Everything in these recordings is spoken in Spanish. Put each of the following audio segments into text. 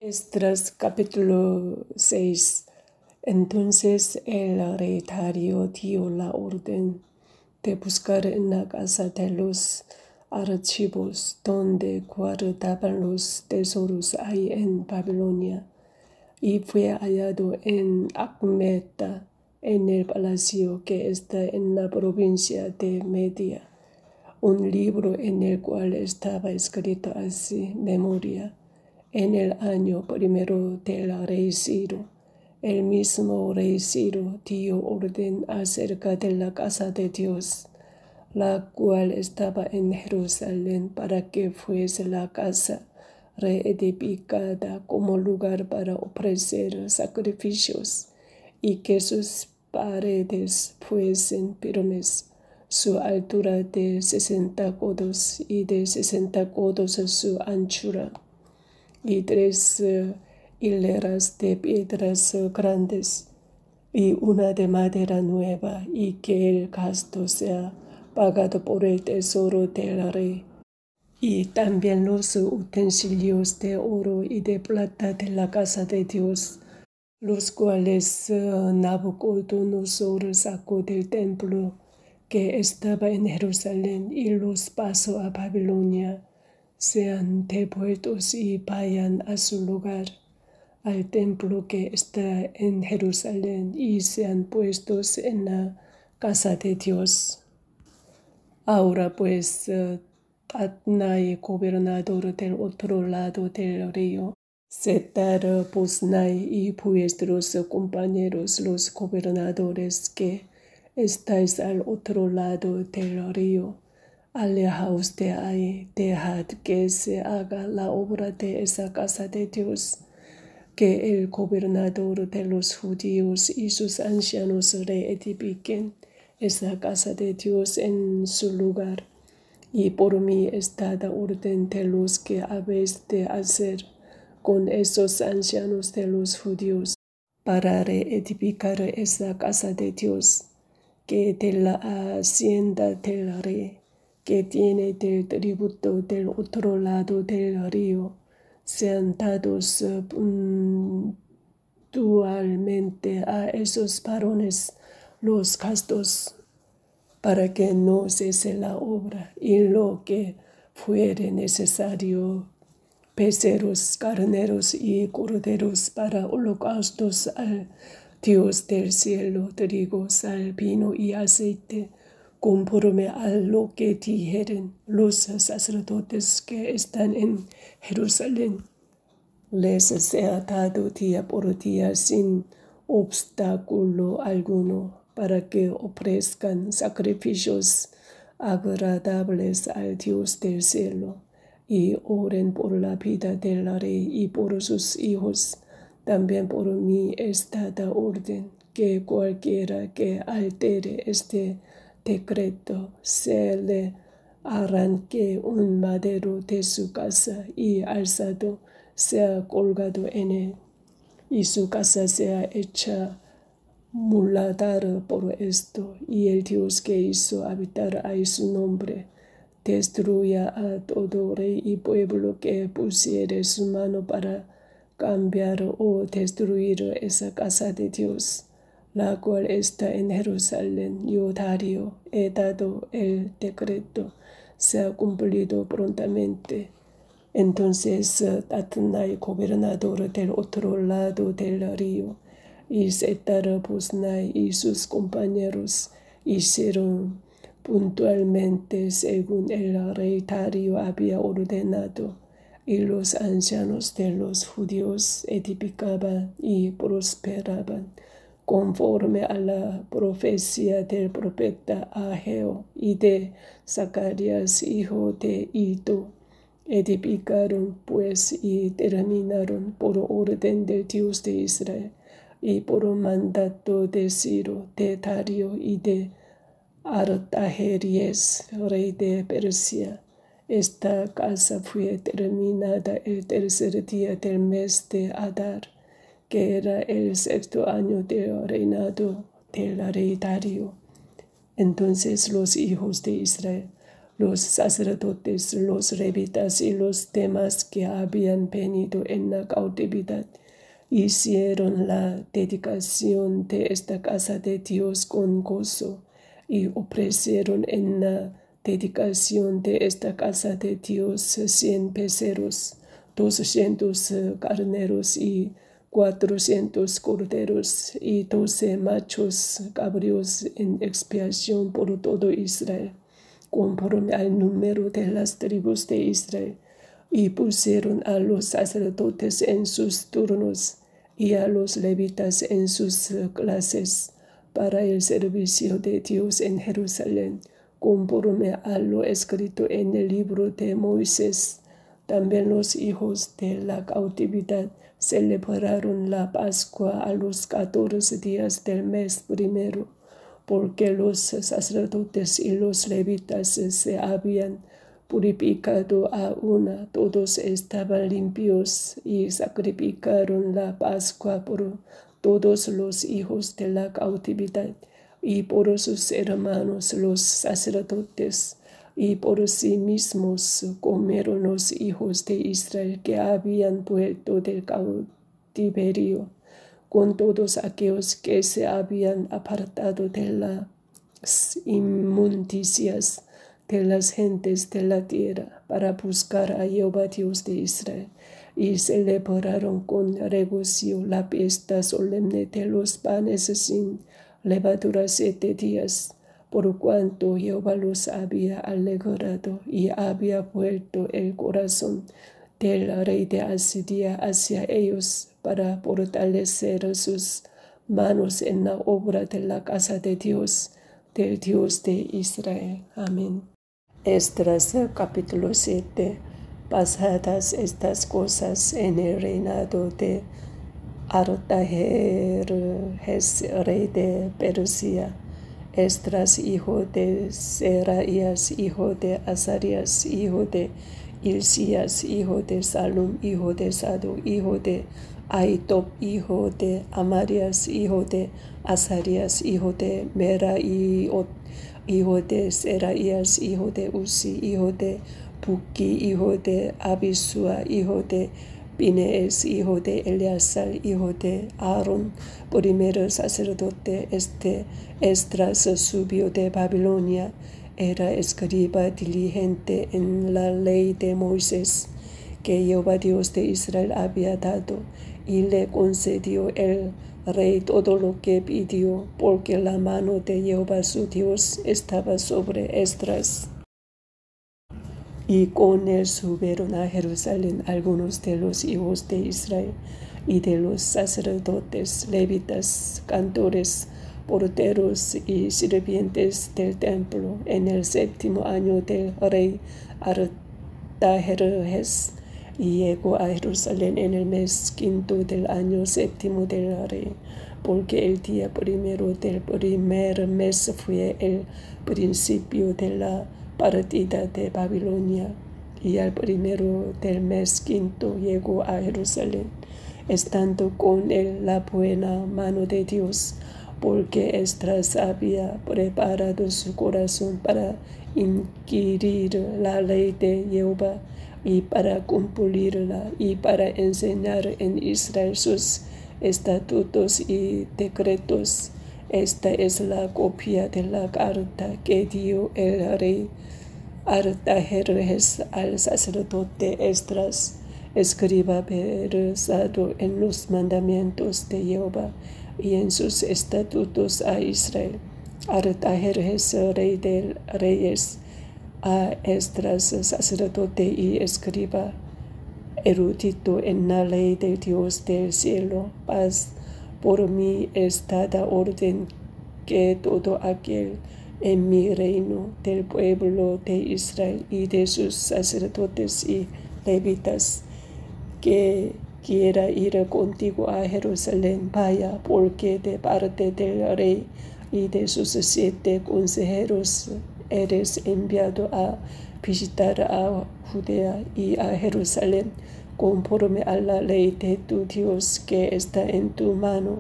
Esdras capítulo 6. Entonces el rey Darío dio la orden de buscar en la casa de los archivos donde guardaban los tesoros ahí en Babilonia, y fue hallado en Acmeta, en el palacio que está en la provincia de Media, un libro en el cual estaba escrito así: memoria. En el año primero del rey Ciro, el mismo rey Ciro dio orden acerca de la casa de Dios, la cual estaba en Jerusalén, para que fuese la casa reedificada como lugar para ofrecer sacrificios, y que sus paredes fuesen firmes, su altura de 60 codos y de 60 codos su anchura, y 3 hileras de piedras grandes, y una de madera nueva, y que el gasto sea pagado por el tesoro del rey. Y también los utensilios de oro y de plata de la casa de Dios, los cuales Nabucodonosor sacó del templo que estaba en Jerusalén y los pasó a Babilonia, sean devueltos y vayan a su lugar, al templo que está en Jerusalén, y sean puestos en la casa de Dios. Ahora pues, Tatnai, gobernador del otro lado del río, Setar-Boznai y vuestros compañeros los gobernadores que estáis al otro lado del río, alejaos de ahí, dejad que se haga la obra de esa casa de Dios, que el gobernador de los judíos y sus ancianos reedifiquen esa casa de Dios en su lugar. Y por mí está la orden de los que habéis de hacer con esos ancianos de los judíos para reedificar esa casa de Dios, que de la hacienda del rey, que tiene del tributo del otro lado del río, sean dados puntualmente a esos varones los gastos, para que no cese la obra, y lo que fuere necesario, becerros, carneros y corderos para holocaustos al Dios del cielo, trigo, sal, vino y aceite, conforme a lo que dijeren los sacerdotes que están en Jerusalén, les sea dado día por día sin obstáculo alguno, para que ofrezcan sacrificios agradables al Dios del cielo, y oren por la vida del rey y por sus hijos. También por mí está la orden, que cualquiera que altere este decreto se le arranque un madero de su casa y alzado sea colgado en él, y su casa sea hecha muladar por esto, y el Dios que hizo habitar ahí su nombre destruya a todo rey y pueblo que pusiere su mano para cambiar o destruir esa casa de Dios, la cual está en Jerusalén. Yo, Darío, he dado el decreto, sea cumplido prontamente. Entonces Tatnai, gobernador del otro lado del río, y Setar-Boznai y sus compañeros hicieron puntualmente según el rey Darío había ordenado, y los ancianos de los judíos edificaban y prosperaban conforme a la profecía del profeta Ageo y de Zacarías, hijo de Ido. Edificaron pues y terminaron por orden del Dios de Israel, y por mandato de Ciro, de Darío y de Artajerjes, rey de Persia. Esta casa fue terminada el tercer día del mes de Adar, que era el 6º año del reinado del rey Darío. Entonces los hijos de Israel, los sacerdotes, los levitas y los demás que habían venido en la cautividad hicieron la dedicación de esta casa de Dios con gozo y ofrecieron en la dedicación de esta casa de Dios 100 becerros, 200 carneros y 400 corderos y 12 machos cabríos en expiación por todo Israel, conforme al número de las tribus de Israel. Y pusieron a los sacerdotes en sus turnos y a los levitas en sus clases para el servicio de Dios en Jerusalén, conforme a lo escrito en el libro de Moisés. También los hijos de la cautividad celebraron la Pascua a los 14 días del mes primero, porque los sacerdotes y los levitas se habían purificado a una, todos estaban limpios y sacrificaron la Pascua por todos los hijos de la cautividad y por sus hermanos los sacerdotes y por sí mismos comieron los hijos de Israel que habían vuelto del cautiverio, con todos aquellos que se habían apartado de las inmundicias de las gentes de la tierra para buscar a Jehová Dios de Israel, y celebraron con regocijo la fiesta solemne de los panes sin levadura 7 días, por cuanto Jehová los había alegrado y había vuelto el corazón del rey de Asiria hacia ellos para fortalecer sus manos en la obra de la casa de Dios, del Dios de Israel. Amén. Esdras capítulo 7. Pasadas estas cosas en el reinado de Artajerjes, rey de Persia, Esdras, hijo de Seraías, hijo de Azarías, hijo de Hilcías, hijo de Salum, hijo de Sadoc, hijo de Ahitob, hijo de Amarías, hijo de Azarías, hijo de Meraiot, hijo de Seraías, hijo de Uzi, hijo de Buki, hijo de Abisua, hijo de Pinees, hijo de Eleazar, hijo de Aarón, primero sacerdote. Esdras subió de Babilonia, era escriba diligente en la ley de Moisés, que Jehová Dios de Israel había dado, y le concedió el rey todo lo que pidió, porque la mano de Jehová su Dios estaba sobre Esdras. Y con él subieron a Jerusalén algunos de los hijos de Israel y de los sacerdotes, levitas, cantores, porteros y sirvientes del templo en el 7º año del rey Artajerjes, y llegó a Jerusalén en el mes 5 del año 7 del rey, porque el día primero del primer mes fue el principio de la partida de Babilonia, y al primero del mes 5 llegó a Jerusalén, estando con él la buena mano de Dios, porque Esdras había preparado su corazón para inquirir la ley de Jehová y para cumplirla y para enseñar en Israel sus estatutos y decretos. Esta es la copia de la carta que dio el rey Artajerjes al sacerdote Esdras, escriba versado en los mandamientos de Jehová y en sus estatutos a Israel. Artajerjes, rey de reyes, a Esdras, sacerdote y escriba, erudito en la ley del Dios del cielo, paz por mí es dada orden que todo aquel en mi reino del pueblo de Israel y de sus sacerdotes y levitas que quiera ir contigo a Jerusalén, vaya, porque de parte del rey y de sus 7 consejeros eres enviado a visitar a Judea y a Jerusalén, conforme a la ley de tu Dios que está en tu mano,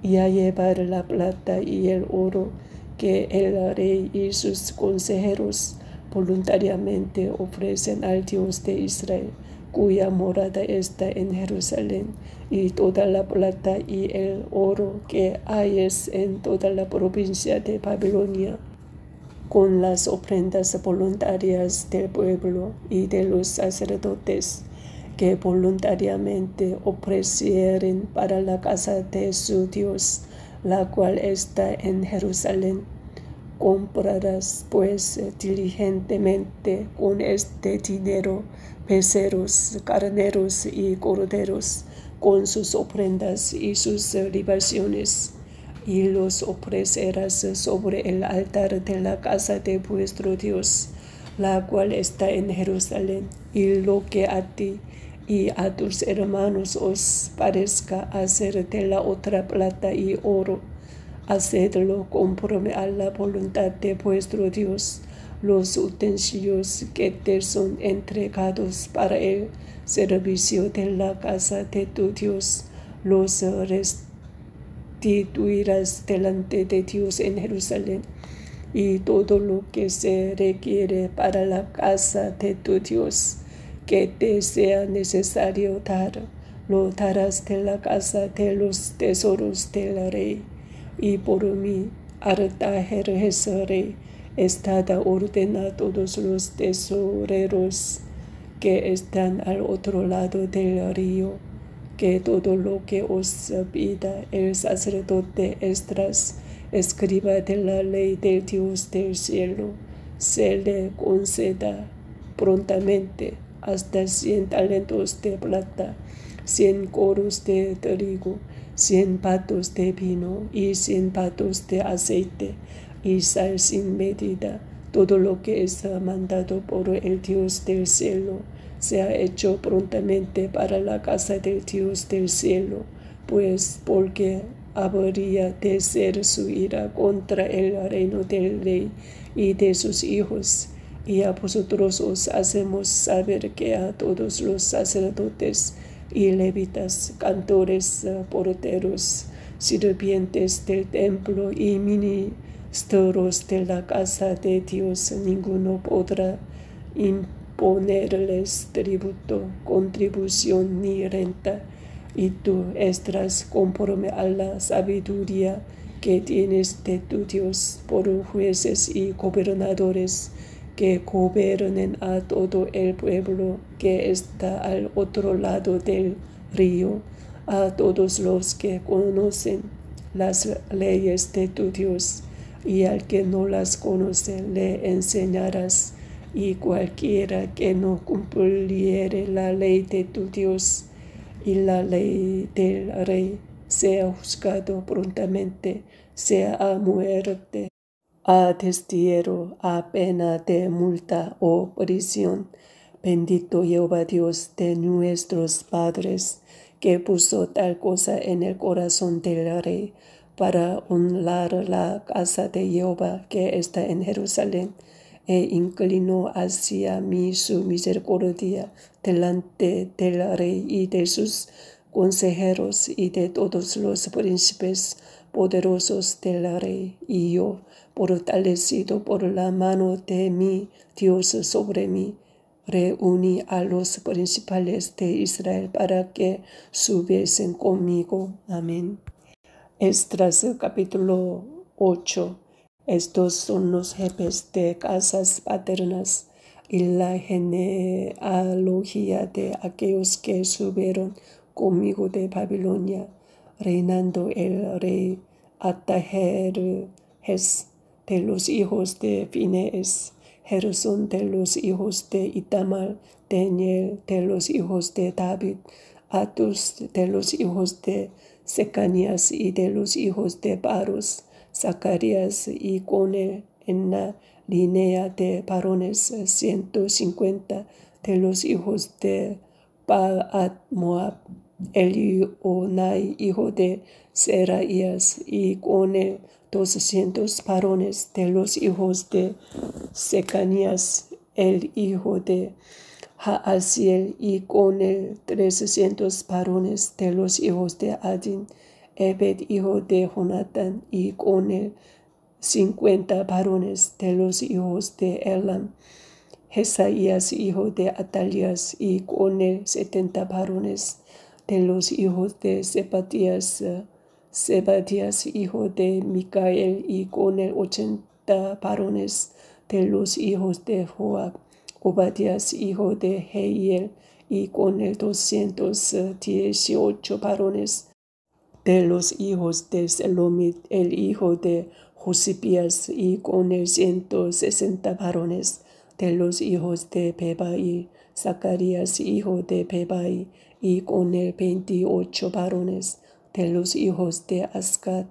y a llevar la plata y el oro que el rey y sus consejeros voluntariamente ofrecen al Dios de Israel, cuya morada está en Jerusalén, y toda la plata y el oro que hayes en toda la provincia de Babilonia, con las ofrendas voluntarias del pueblo y de los sacerdotes que voluntariamente ofrecieren para la casa de su Dios, la cual está en Jerusalén. Comprarás pues diligentemente con este dinero becerros, carneros y corderos, con sus ofrendas y sus libaciones, y los ofrecerás sobre el altar de la casa de vuestro Dios, la cual está en Jerusalén. Y lo que a ti y a tus hermanos os parezca hacer de la otra plata y oro, hacedlo conforme a la voluntad de vuestro Dios. Los utensilios que te son entregados para el servicio de la casa de tu Dios, los restituirás delante de Dios en Jerusalén. Y todo lo que se requiere para la casa de tu Dios, que te sea necesario dar, lo darás de la casa de los tesoros del rey. Y por mí, Artajerjes, está da orden a todos los tesoreros que están al otro lado del río, que todo lo que os pida el sacerdote Esdras, escriba de la ley del Dios del cielo, se le conceda prontamente, hasta 100 talentos de plata, 100 coros de trigo, 100 patos de vino y 100 patos de aceite, y sal sin medida. Todo lo que es mandado por el Dios del cielo sea hecho prontamente para la casa del Dios del cielo, pues porque habría de ser su ira contra el reino del rey y de sus hijos. Y a vosotros os hacemos saber que a todos los sacerdotes y levitas, cantores, porteros, sirvientes del templo y ministros de la casa de Dios, ninguno podrá imponerles tributo, contribución ni renta. Y tú, Esdras, conforme a la sabiduría que tienes de tu Dios, por jueces y gobernadores que gobiernen a todo el pueblo que está al otro lado del río, a todos los que conocen las leyes de tu Dios, y al que no las conoce le enseñarás. Y cualquiera que no cumpliere la ley de tu Dios y la ley del rey, sea juzgado prontamente, sea a muerte, a destierro, a pena de multa o prisión. Bendito Jehová Dios de nuestros padres, que puso tal cosa en el corazón del rey, para honrar la casa de Jehová que está en Jerusalén, e inclinó hacia mí su misericordia delante del rey y de sus consejeros y de todos los príncipes poderosos del rey. Y yo, fortalecido por la mano de mi Dios sobre mí, reuní a los principales de Israel para que subiesen conmigo. Amén. Esdras capítulo 8. Estos son los jefes de casas paternas y la genealogía de aquellos que subieron conmigo de Babilonia, reinando el rey Artajerjes, de los hijos de Finees, Gersón de los hijos de Itamar, Daniel de los hijos de David, Atus de los hijos de Secanías y de los hijos de Baros, Zacarías, y con él en la línea de varones 150 de los hijos de Baal Moab, Elionai, hijo de Seraías, y con él 200 varones de los hijos de Secanías, el hijo de Jaasiel, y con él 300 varones de los hijos de Adin, Ebed, hijo de Jonatán, y con él 50 varones de los hijos de Elam, Jesaías hijo de Atalías, y con él 70 varones de los hijos de Zebadías hijo de Micael, y con él 80 varones de los hijos de Joab, Obadías hijo de Jehiel, y con él 218 varones de los hijos de Selomit, el hijo de Josipías, y con él 160 varones de los hijos de Bebai, Zacarías hijo de Bebai, y con él 28 varones de los hijos de Asgat,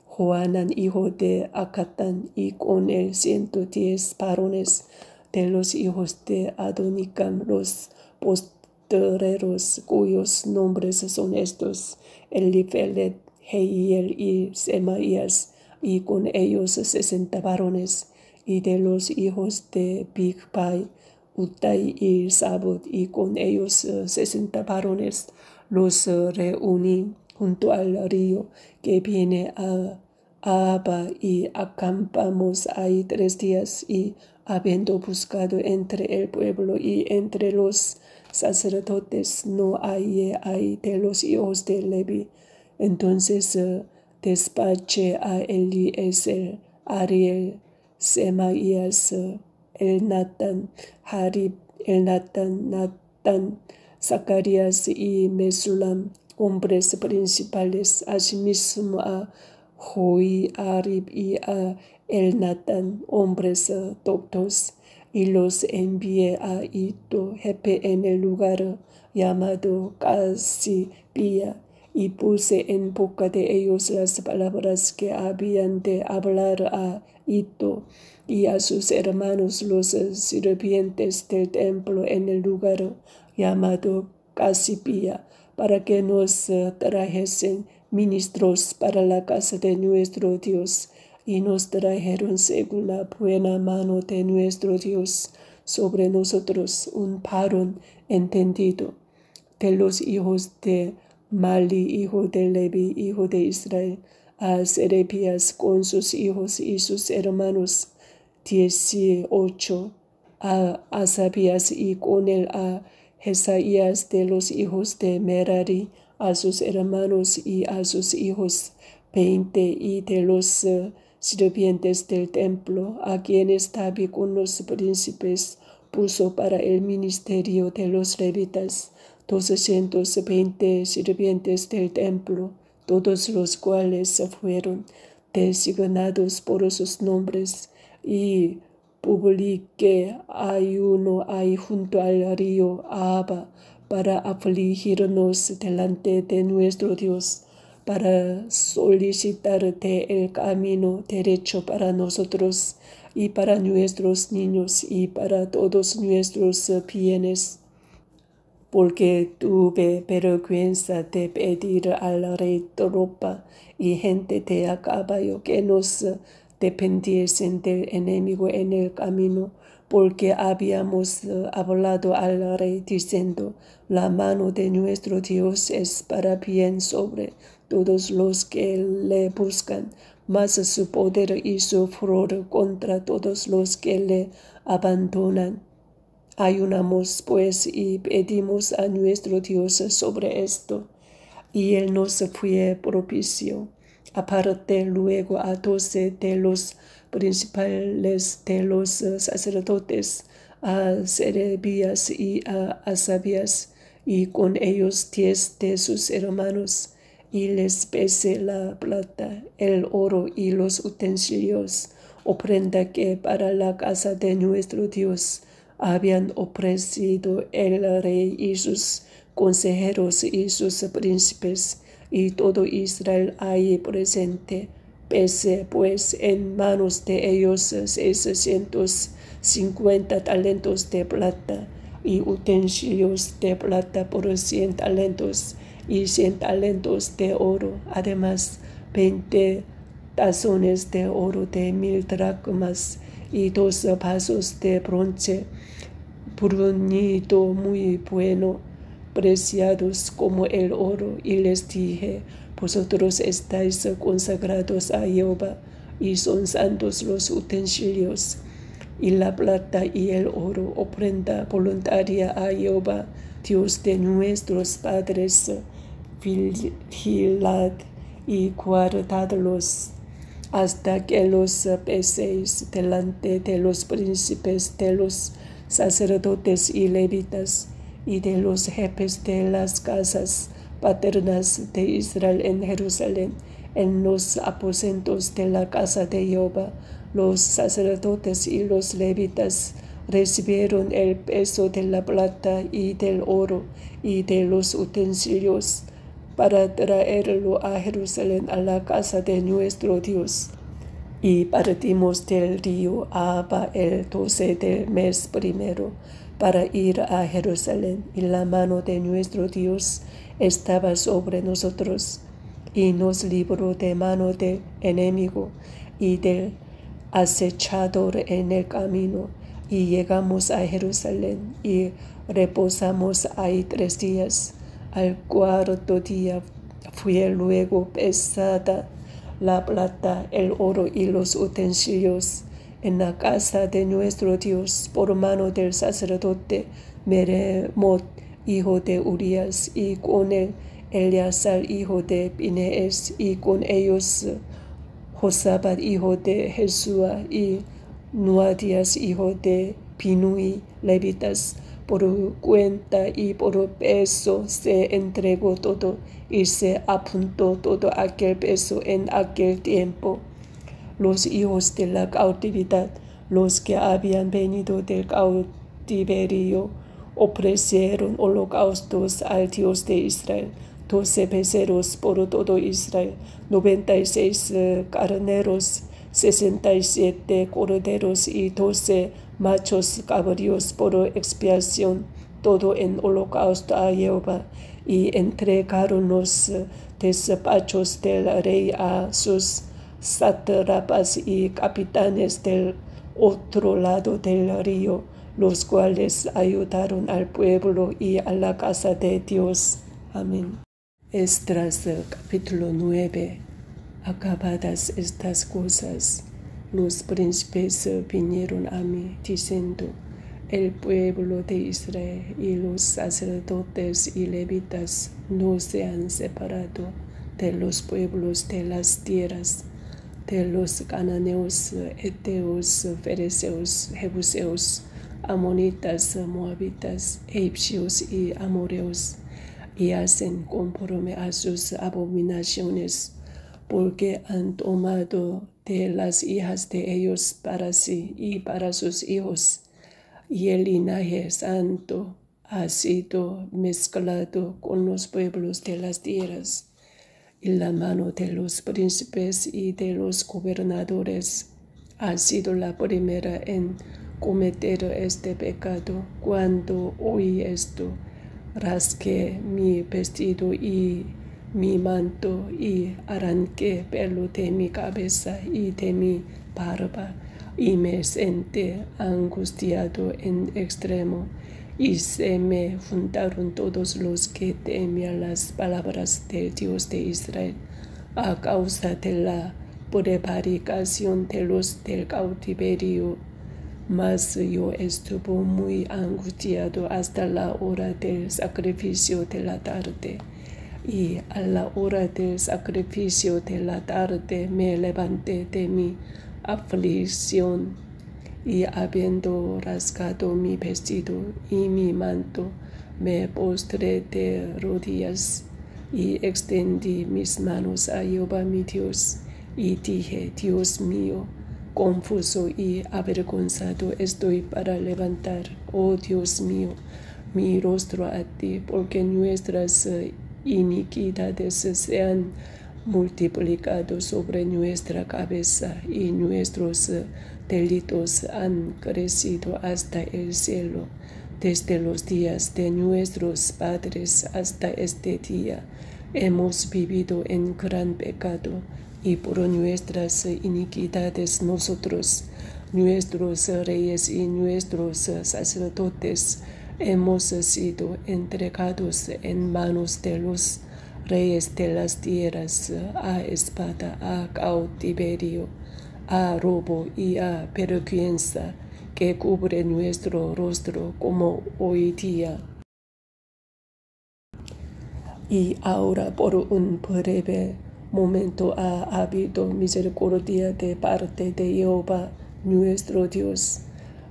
Johanan hijo de Acatán, y con él 110 varones de los hijos de Adonicam, los postreros, cuyos nombres son estos: Elifelet, Jehiel y Semaías, y con ellos 60 varones, y de los hijos de Bigpai, Utai y Sabot, y con ellos 60 varones. Los reuní junto al río que viene a Abba, y acampamos ahí 3 días, y habiendo buscado entre el pueblo y entre los sacerdotes, no hallé ahí de los hijos de Levi. Entonces despaché a Eliezer, Ariel, Semaías, Elnatán, Jarib, Natán, Zacarías y Mesulam, hombres principales, asimismo a Joi, Arib y a Elnatán, hombres doctos, y los envié a Ito, Jepe, en el lugar llamado Casipía, y puse en boca de ellos las palabras que habían de hablar a Ito y a sus hermanos los sirvientes del templo en el lugar llamado Casipía, para que nos trajesen ministros para la casa de nuestro Dios. Y nos trajeron según la buena mano de nuestro Dios sobre nosotros un varón entendido de los hijos de Mali, hijo de Levi, hijo de Israel, a Serebías con sus hijos y sus hermanos 18, a Asabías, y con él a Jesaías de los hijos de Merari, a sus hermanos y a sus hijos 20, y de los sirvientes del templo, a quienes David con los príncipes puso para el ministerio de los levitas, 220 sirvientes del templo, todos los cuales fueron designados por sus nombres, y publiqué ayuno ahí junto al río Abba para afligirnos delante de nuestro Dios, para solicitarte el camino derecho para nosotros y para nuestros niños y para todos nuestros bienes, porque tuve vergüenza de pedir al rey tropa y gente de a caballo que nos dependiesen del enemigo en el camino, porque habíamos hablado al rey diciendo: la mano de nuestro Dios es para bien sobre todos los que le buscan, mas su poder y su furor contra todos los que le abandonan. Ayunamos pues y pedimos a nuestro Dios sobre esto, y él nos fue propicio. Aparté luego a 12 de los principales de los sacerdotes, a Serebías y a Asabías, y con ellos 10 de sus hermanos, y les pesé la plata, el oro y los utensilios, ofrenda que para la casa de nuestro Dios habían ofrecido el rey y sus consejeros y sus príncipes, y todo Israel ahí presente. Pesé pues en manos de ellos 650 talentos de plata, y utensilios de plata por 100 talentos, y 100 talentos de oro, además 20 tazones de oro de 1000 dracmas, y 2 vasos de bronce bruñido muy bueno, preciados como el oro. Y les dije: vosotros estáis consagrados a Jehová, y son santos los utensilios, y la plata y el oro, ofrenda voluntaria a Jehová, Dios de nuestros padres, vigilad y guardadlos hasta que los peséis delante de los príncipes, de los sacerdotes y levitas, y de los jefes de las casas paternas de Israel en Jerusalén, en los aposentos de la casa de Jehová. Los sacerdotes y los levitas recibieron el peso de la plata y del oro y de los utensilios para traerlo a Jerusalén, a la casa de nuestro Dios. Y partimos del río Ahava el 12 del mes primero para ir a Jerusalén, y la mano de nuestro Dios estaba sobre nosotros, y nos libró de mano del enemigo y del acechador en el camino, y llegamos a Jerusalén y reposamos ahí 3 días. Al 4º día fue luego pesada la plata, el oro y los utensilios en la casa de nuestro Dios por mano del sacerdote Meremot, hijo de Urías, y con él Eleazar, hijo de Pinees, y con ellos Josafat, hijo de Jesúa, y Noadías, hijo de Binui, levitas. Por cuenta y por peso se entregó todo, y se apuntó todo aquel peso en aquel tiempo. Los hijos de la cautividad, los que habían venido del cautiverio, ofrecieron holocaustos al Dios de Israel, 12 becerros por todo Israel, 96 carneros, 67 corderos y 12 machos cabríos por expiación, todo en holocausto a Jehová. Y entregaron los despachos del rey a sus sátrapas y capitanes del otro lado del río, los cuales ayudaron al pueblo y a la casa de Dios. Amén. Esdras capítulo 9. Acabadas estas cosas, los príncipes vinieron a mí, diciendo: el pueblo de Israel y los sacerdotes y levitas no se han separado de los pueblos de las tierras, de los cananeos, heteos, fereceos, jebuseos, amonitas, moabitas, egipcios y amoreos, y hacen conforme a sus abominaciones, porque han tomado de las hijas de ellos para sí y para sus hijos, y el linaje santo ha sido mezclado con los pueblos de las tierras. Y la mano de los príncipes y de los gobernadores ha sido la primera en cometer este pecado. Cuando oí esto, rasgué mi vestido y mi manto, y arranqué pelo de mi cabeza y de mi barba, y me senté angustiado en extremo, y se me juntaron todos los que temían las palabras del Dios de Israel, a causa de la prevaricación de los del cautiverio. Mas yo estuve muy angustiado hasta la hora del sacrificio de la tarde. Y a la hora del sacrificio de la tarde me levanté de mi aflicción, y habiendo rasgado mi vestido y mi manto, me postré de rodillas y extendí mis manos a Jehová mi Dios, y dije: Dios mío, confuso y avergonzado estoy para levantar, oh Dios mío, mi rostro a ti, porque nuestras iniquidades se han multiplicado sobre nuestra cabeza, y nuestros delitos han crecido hasta el cielo. Desde los días de nuestros padres hasta este día hemos vivido en gran pecado, y por nuestras iniquidades nosotros, nuestros reyes y nuestros sacerdotes, hemos sido entregados en manos de los reyes de las tierras, a espada, a cautiverio, a robo y a vergüenza que cubre nuestro rostro como hoy día. Y ahora por un breve momento ha habido misericordia de parte de Jehová nuestro Dios,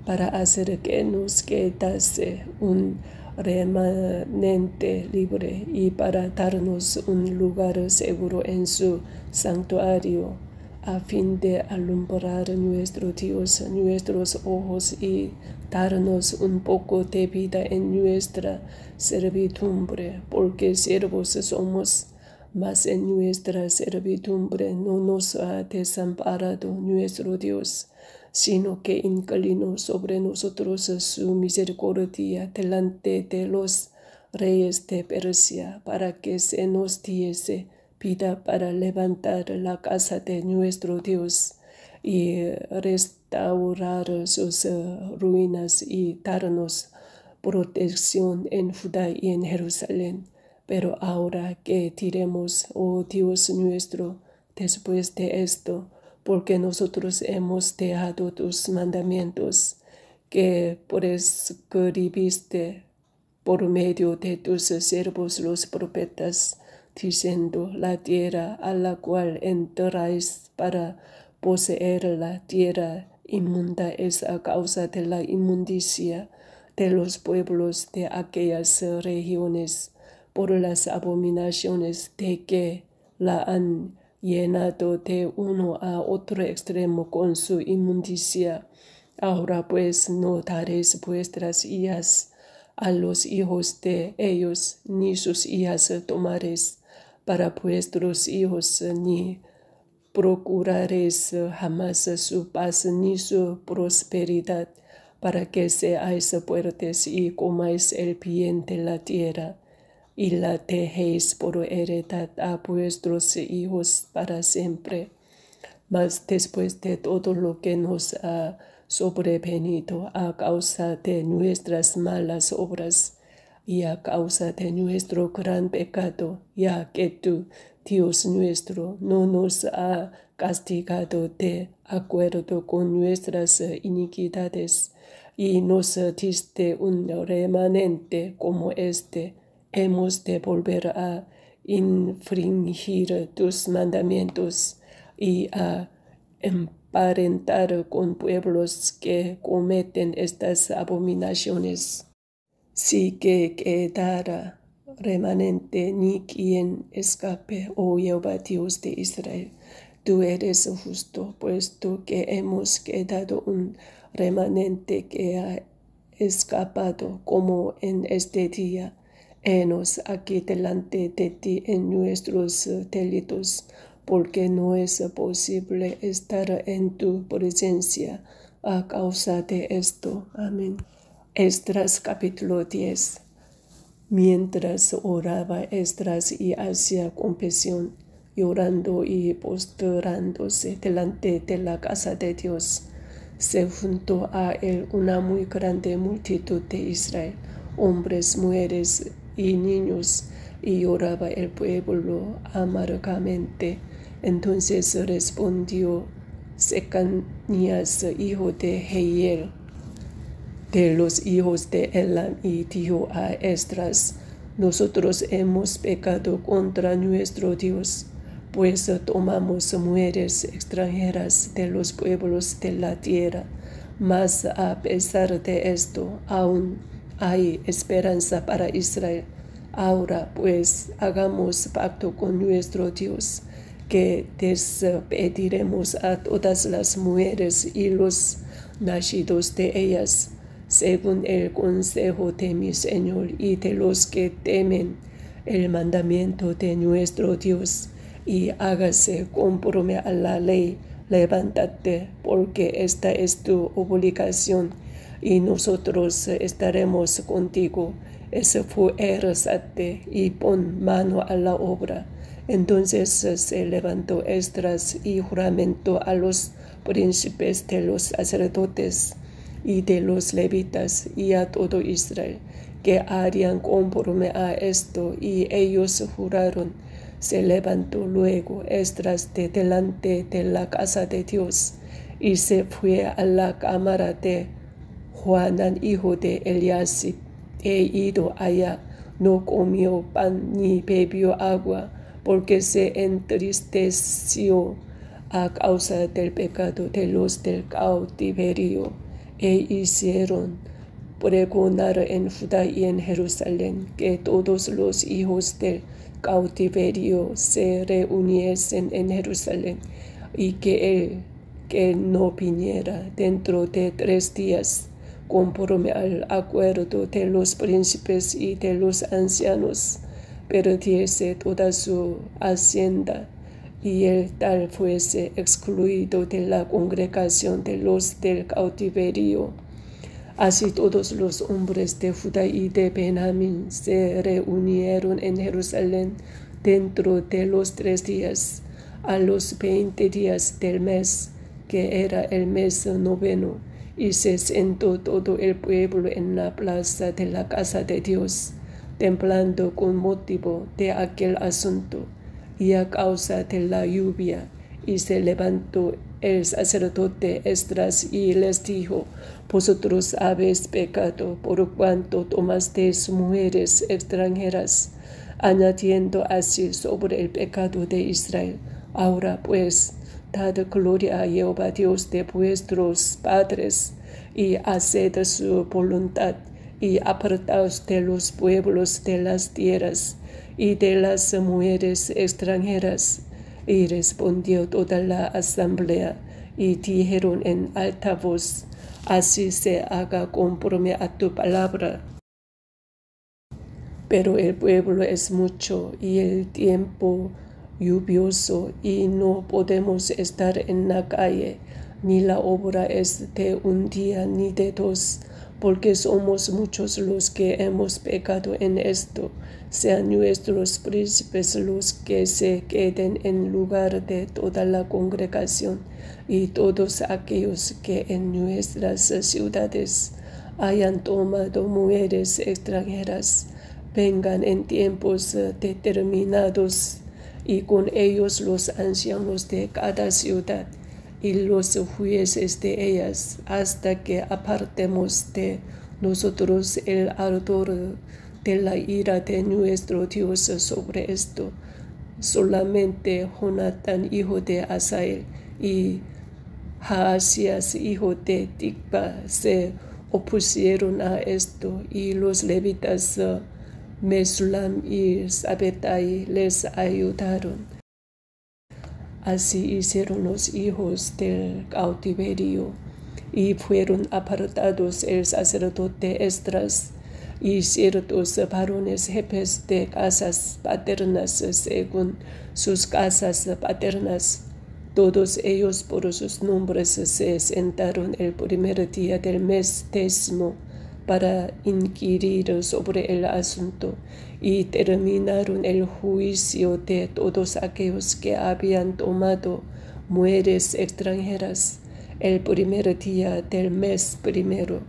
para hacer que nos quedase un remanente libre y para darnos un lugar seguro en su santuario, a fin de alumbrar nuestro Dios nuestros ojos y darnos un poco de vida en nuestra servidumbre, porque siervos somos, mas en nuestra servidumbre no nos ha desamparado nuestro Dios, sino que inclinó sobre nosotros su misericordia delante de los reyes de Persia, para que se nos diese vida para levantar la casa de nuestro Dios y restaurar sus ruinas y darnos protección en Judá y en Jerusalén. Pero ahora que diremos, oh Dios nuestro, después de esto, porque nosotros hemos dejado tus mandamientos, que prescribiste por medio de tus siervos los profetas, diciendo, la tierra a la cual entráis para poseer la tierra inmunda es a causa de la inmundicia de los pueblos de aquellas regiones, por las abominaciones de que la han llenado de uno a otro extremo con su inmundicia. Ahora pues no daréis vuestras hijas a los hijos de ellos, ni sus hijas tomaréis para vuestros hijos, ni procuraréis jamás su paz ni su prosperidad, para que seáis fuertes y comáis el bien de la tierra, y la dejéis por heredad a vuestros hijos para siempre. Mas después de todo lo que nos ha sobrevenido a causa de nuestras malas obras y a causa de nuestro gran pecado, ya que tú, Dios nuestro, no nos ha castigado de acuerdo con nuestras iniquidades, y nos diste un remanente como este, hemos de volver a infringir tus mandamientos y a emparentar con pueblos que cometen estas abominaciones. Si que quedara remanente ni quien escape, oh Jehová Dios de Israel, tú eres justo, puesto que hemos quedado un remanente que ha escapado como en este día. Henos aquí delante de ti en nuestros delitos, porque no es posible estar en tu presencia a causa de esto. Amén. Esdras capítulo 10. Mientras oraba Esdras y hacía confesión, llorando y postrándose delante de la casa de Dios, se juntó a él una muy grande multitud de Israel, hombres, mujeres y niños, y lloraba el pueblo amargamente. Entonces respondió Secanías, hijo de Jehiel, de los hijos de Elam, y dijo a Esdras, nosotros hemos pecado contra nuestro Dios, pues tomamos mujeres extranjeras de los pueblos de la tierra, mas a pesar de esto aún hay esperanza para Israel. Ahora pues hagamos pacto con nuestro Dios, que despediremos a todas las mujeres y los nacidos de ellas, según el consejo de mi Señor y de los que temen el mandamiento de nuestro Dios, y hágase conforme a la ley. Levántate, porque esta es tu obligación, y nosotros estaremos contigo. Esfuérzate y pon mano a la obra. Entonces se levantó Esdras y juramentó a los príncipes de los sacerdotes y de los levitas y a todo Israel, que harían conforme a esto, y ellos juraron. Se levantó luego Esdras de delante de la casa de Dios, y se fue a la cámara de Johanán, hijo de Eliasib. He ido allá, no comió pan ni bebió agua, porque se entristeció a causa del pecado de los del cautiverio. E hicieron pregonar en Judá y en Jerusalén que todos los hijos del cautiverio se reuniesen en Jerusalén, y que el que no viniera dentro de 3 días, conforme al acuerdo de los príncipes y de los ancianos, perdiese toda su hacienda, y el tal fuese excluido de la congregación de los del cautiverio. Así todos los hombres de Judá y de Benjamín se reunieron en Jerusalén dentro de los 3 días, a los 20 días del mes, que era el mes 9, y se sentó todo el pueblo en la plaza de la casa de Dios, temblando con motivo de aquel asunto, y a causa de la lluvia. Y se levantó el sacerdote Esdras y les dijo: vosotros habéis pecado por cuanto tomasteis mujeres extranjeras, añadiendo así sobre el pecado de Israel. Ahora pues, dad gloria a Jehová Dios de vuestros padres, y haced su voluntad, y apartaos de los pueblos de las tierras y de las mujeres extranjeras. Y respondió toda la asamblea, y dijeron en alta voz: así se haga conforme a tu palabra. Pero el pueblo es mucho, y el tiempo lluvioso, y no podemos estar en la calle, ni la obra es de un día ni de 2, porque somos muchos los que hemos pecado en esto. Sean nuestros príncipes los que se queden en lugar de toda la congregación, y todos aquellos que en nuestras ciudades hayan tomado mujeres extranjeras, vengan en tiempos determinados, y con ellos los ancianos de cada ciudad y los jueces de ellas, hasta que apartemos de nosotros el ardor de la ira de nuestro Dios sobre esto. Solamente Jonatán, hijo de Asael, y Jaasías, hijo de Tikva, se opusieron a esto, y los levitas Mesulam y Sabetai les ayudaron. Así hicieron los hijos del cautiverio, y fueron apartados el sacerdote Esdras y ciertos varones jefes de casas paternas según sus casas paternas. Todos ellos por sus nombres se sentaron el primer día del mes 10 para inquirir sobre el asunto, y terminaron el juicio de todos aquellos que habían tomado mujeres extranjeras el primer día del mes 1.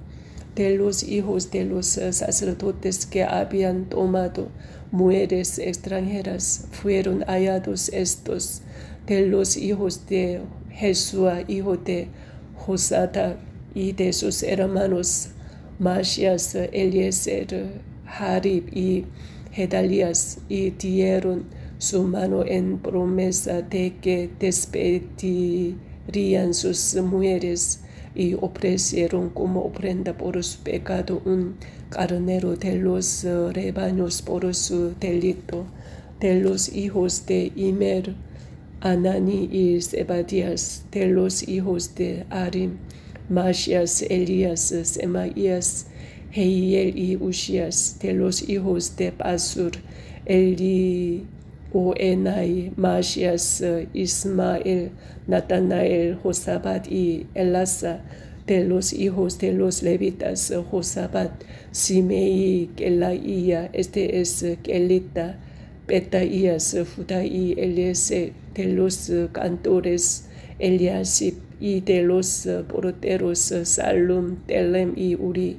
De los hijos de los sacerdotes que habían tomado mujeres extranjeras fueron hallados estos: de los hijos de Jesúa, hijo de Josada, y de sus hermanos Masías, Eliezer, Jarib y Gedalías, y dieron su mano en promesa de que despedirían sus mujeres, y ofrecieron como ofrenda por su pecado un carnero de los rebaños por su delito. De los hijos de Immer, Anani y Zebadías; de los hijos de Arim, Masías, Elías, Semaías, Jehiel y Usías; de los hijos de Pasur, Elioenai, Masías, Ismael, Natanael, Josabad y Elasa; de los hijos de los levitas, Josabad, Simei, Kelaía, este es Kelita, Petaías, Judá y Eliezer; de los cantores, Eliasib; y de los porteros, Salum, Telem y Uri.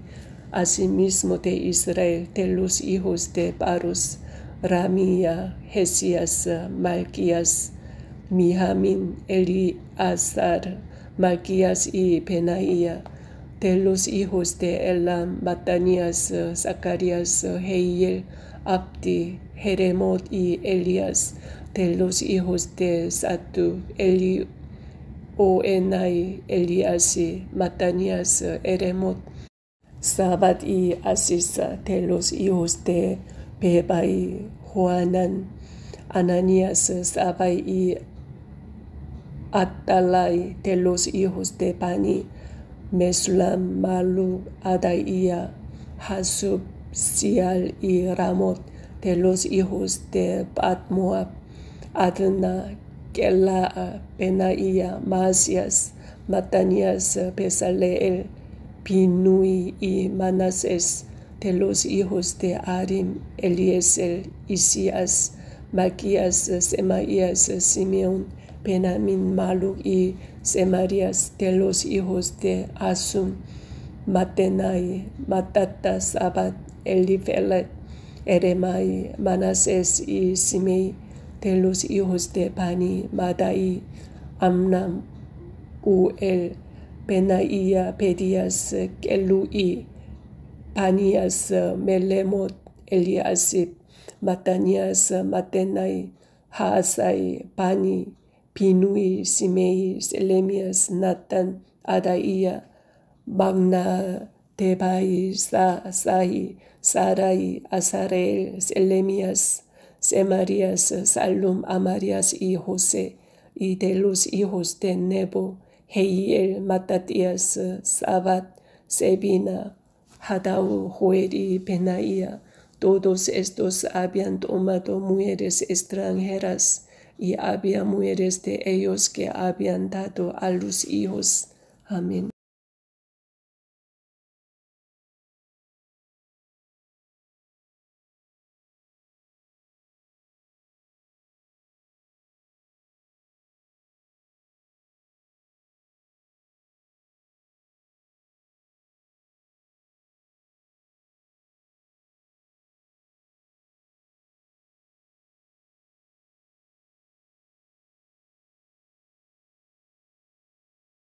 Asimismo de Israel, de los hijos de Paros, Ramía, Jesías, Malquías, Mijamin, Eliazar, Malquías y Benaía. De los hijos de Elam, Matanías, Zacarías, Jehiel, Abdi, Jeremot y Elías. De los hijos de Satu, Elioenai, Eliasi, Matanías, Eremot, Sabat y Asisa. De los hijos de Bebai, Joanán, Ananías, Sabai y Atalai. De los hijos de Bani, Mesulam, Malu, Adaía, Hasub, Sial y Ramot. De los hijos de Bat Moab, Adna, Kelaa, Benaía, Masías, Matanías, Bezaleel, Binui y Manasés. De los hijos de Arim, Eliezer, Isías, Malquías, Semaías, Simeón, Benjamín, Maluk y Semarías. De los hijos de Asum, Matenai, Matata, Sabat, Elifelet, Eremai, Manasés y Simei. De los hijos de Bani, Madai, Amnam, Uel, Benaía, Pedías, Kelui, Panías, Melemot, Eliasib, Matanías, Matenai, Haasai, Bani, Binui, Simei, Selemias, Natan, Adaía, Magna, Tebai, Sahi, Sarai, Azarel, Selemias, Semarías, Salum, Amarías y José. Y de los hijos de Nebo, Jehiel, Matatías, Sabat, Sebina, Hadau, Joel y Benaía. Todos estos habían tomado mujeres extranjeras y había mujeres de ellos que habían dado a los hijos. Amén.